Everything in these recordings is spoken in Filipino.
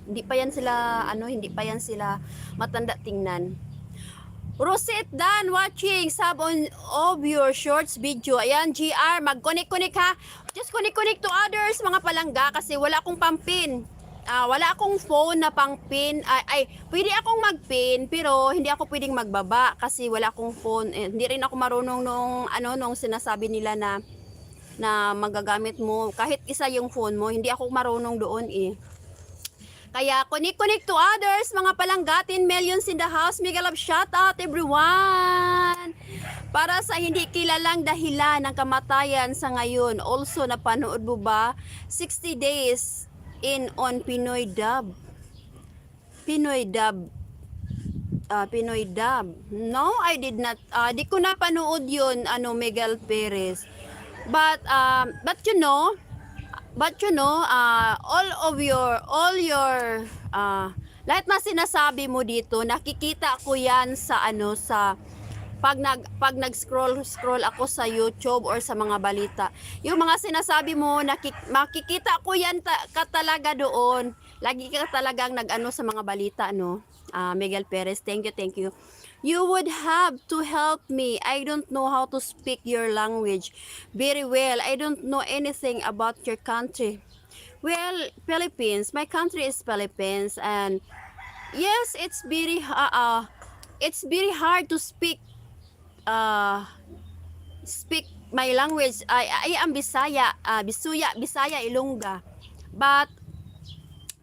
Hindi pa yan sila, hindi pa yan sila matanda tingnan. Rosette Dan watching sub on of your shorts video. Ayan, GR, mag-connect-connect ha. Just connect-connect to others, mga palangga, kasi wala akong pampin. Wala akong phone na pang-pin. Pwede akong mag-pin, pero hindi ako pwedeng magbaba kasi wala akong phone. Hindi rin ako marunong nung sinasabi nila na magagamit mo. Kahit isa yung phone mo, hindi ako marunong doon eh. Kaya connect to others, mga palanggatin, millions in the house. Mega love shout out everyone. Para sa hindi kilalang dahilan ng kamatayan sa ngayon. Also, napanood mo ba 60 days in on Pinoy Dub? Pinoy Dub. Pinoy Dub. No, I did not. Di ko napanood yun, Miguel Perez. But all your lahat na sinasabi mo dito, nakikita ko yan sa pag nag-scroll ako sa YouTube or sa mga balita. Yung mga sinasabi mo, makikita ko yan ka talaga doon. Lagi ka talagang nag-ano sa mga balita, no? Miguel Perez, thank you. You would have to help me. I don't know how to speak your language very well. I don't know anything about your country. Well, Philippines. My country is Philippines, and yes, it's very hard to speak my language. I am Bisaya, Bisaya, Ilongga. But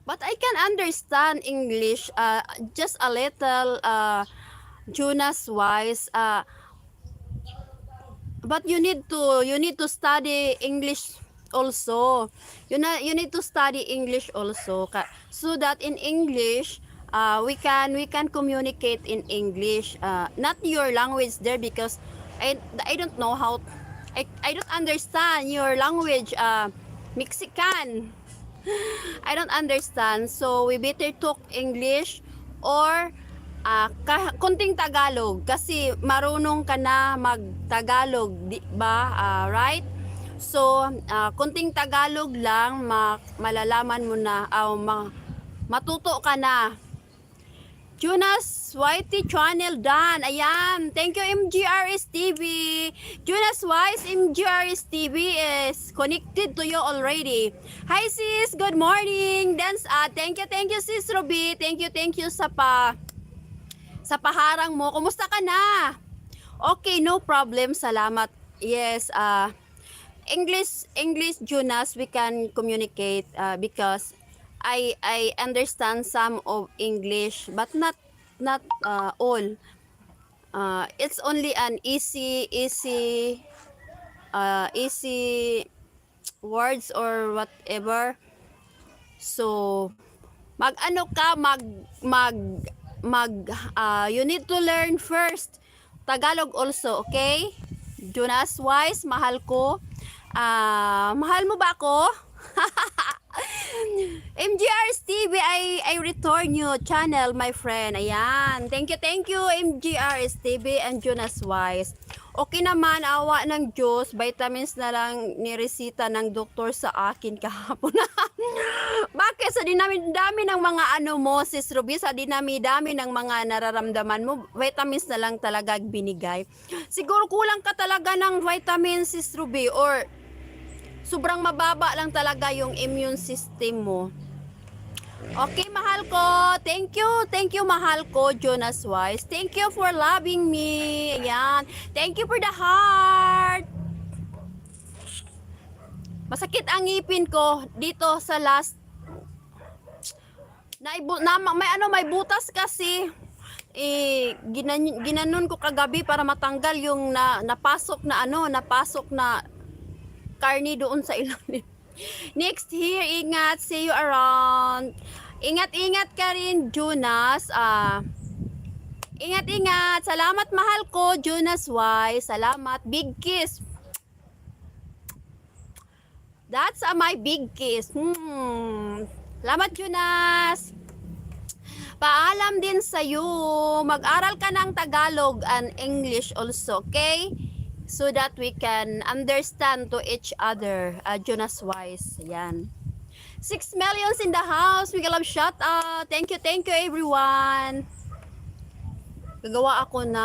I can understand English just a little, Jonas wise, but you need to study English also. You need to study English also, so that in English we can communicate in English, not your language there, because I don't know how. I don't understand your language, Mexican. I don't understand, so we better talk English or konting Tagalog, kasi marunong ka na mag-Tagalog, di ba? Right? So, konting Tagalog lang, malalaman mo na, matuto ka na. Jonas Whitey channel done. Ayan. Thank you, MGRS TV. Jonas Wise, MGRS TV is connected to you already. Hi sis, good morning. Dance, thank you sis Ruby. Thank you sa paharang mo. Kumusta ka na? Okay, no problem. Salamat. Yes, English Jonas, we can communicate because I understand some of English, but not all. It's only an easy words or whatever. So you need to learn first Tagalog also, okay? Jonas Wise, mahal ko. Mahal mo ba ako? MGR's TV, I return you channel, my friend. Ayan. Thank you, MGR's TV and Jonas Wise. Okay naman, awa ng Diyos, vitamins na lang niresita ng doktor sa akin kahapon. Bakit? Sa dinami-dami ng mga mo, sis Ruby, sa dinami-dami ng mga nararamdaman mo, vitamins na lang talaga binigay. Siguro kulang ka talaga ng vitamins, sis Ruby, or sobrang mababa lang talaga yung immune system mo. Okay, mahal ko. Thank you, mahal ko, Jonas Wise. Thank you for loving me. Ayan. Thank you for the heart. Masakit ang ngipin ko dito sa last. May butas kasi. Ginanon ko kagabi para matanggal yung napasok na karni doon sa ilalim. Next here, ingat, see you around. Ingat ka rin, Jonas. Ingat. Salamat, mahal ko, Jonas Wise. Salamat. Big kiss. That's my big kiss. Salamat, Jonas. Paalam din sa'yo. Mag-aral ka ng Tagalog and English also, okay? So that we can understand to each other. Jonas Wise. Yan. 6 millions in the house. Mega love shout out. Thank you everyone. Gagawa ako na